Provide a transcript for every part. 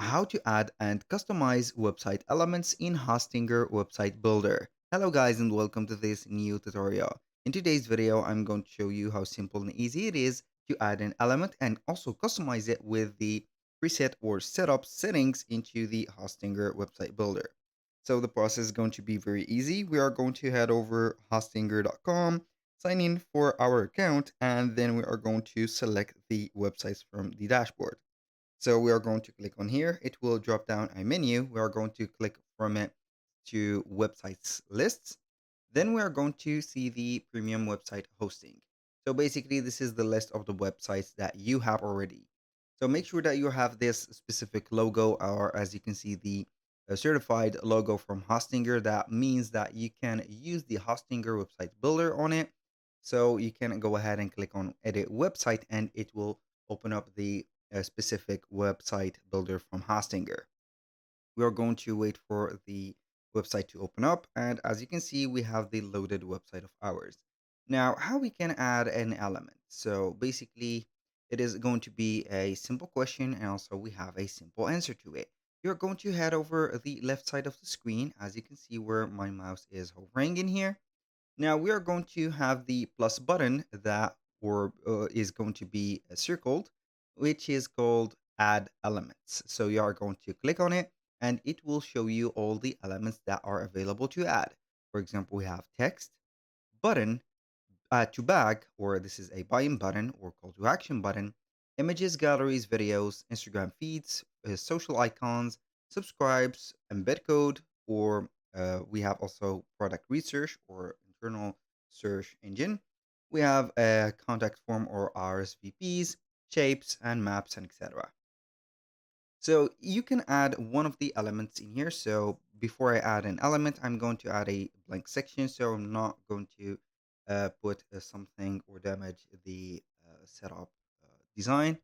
How to add and customize website elements in Hostinger Website Builder. Hello guys and welcome to this new tutorial. In today's video, I'm going to show you how simple and easy it is to add an element and also customize it with the preset or setup settings into the Hostinger Website Builder. So the process is going to be very easy. We are going to head over hostinger.com, sign in for our account, and then we are going to select the websites from the dashboard. So we are going to click on here. It will drop down a menu. We are going to click from it to websites lists. Then we are going to see the premium website hosting. So basically, this is the list of the websites that you have already. So make sure that you have this specific logo, or as you can see, the certified logo from Hostinger. That means that you can use the Hostinger website builder on it. So you can go ahead and click on edit website, and it will open up the specific website builder from Hostinger. We are going to wait for the website to open up. And as you can see, we have the loaded website of ours. Now, how we can add an element. So basically, it is going to be a simple question, and also we have a simple answer to it. You're going to head over the left side of the screen, as you can see where my mouse is hovering in here. Now we are going to have the plus button that or is going to be circled, which is called add elements. So you are going to click on it and it will show you all the elements that are available to add. For example, we have text, button, add to bag, or this is a buying button or call to action button, images, galleries, videos, Instagram feeds, social icons, subscribes, embed code, or we have also product research or internal search engine. We have a contact form or RSVPs, shapes and maps and etc. So you can add one of the elements in here. So before I add an element, I'm going to add a blank section. So I'm not going to put something or damage the setup design.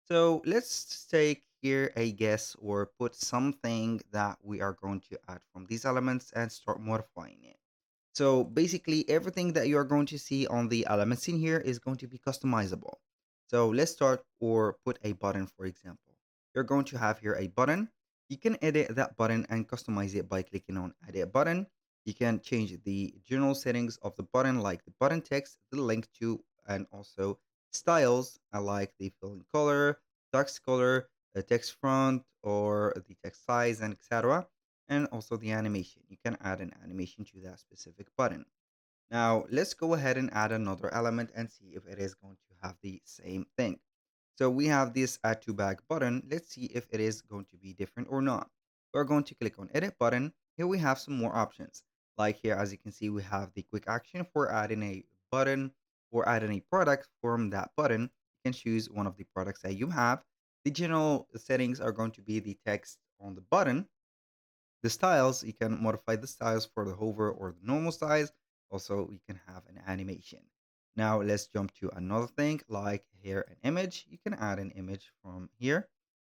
So let's take here a guess or put something that we are going to add from these elements and start modifying it. So basically everything that you are going to see on the elements in here is going to be customizable. So let's start or put a button, for example. You're going to have here a button. You can edit that button and customize it by clicking on edit button. You can change the general settings of the button like the button text, the link to, and also styles. I like the fill in color, text color, the text font, or the text size, and etc, and also the animation. You can add an animation to that specific button. Now, let's go ahead and add another element and see if it is going to have the same thing. So we have this add to bag button. Let's see if it is going to be different or not. We're going to click on edit button. Here we have some more options. Like here, as you can see, we have the quick action for adding a button or adding a product from that button. You can choose one of the products that you have. The general settings are going to be the text on the button. The styles, you can modify the styles for the hover or the normal size. Also, we can have an animation. Now let's jump to another thing like here an image. You can add an image from here.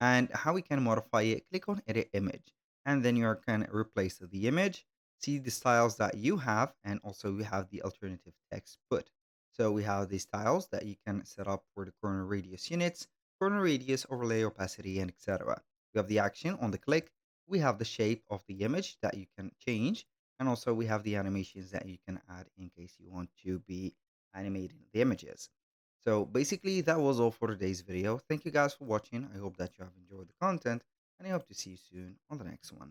And how we can modify it, click on edit image. And then you can replace the image, see the styles that you have, and also we have the alternative text put. So we have the styles that you can set up for the corner radius units, corner radius, overlay, opacity, and etc. We have the action on the click, we have the shape of the image that you can change, and also we have the animations that you can add in case you want to be animating the images. So basically that was all for today's video. Thank you guys for watching. I hope that you have enjoyed the content, and I hope to see you soon on the next one.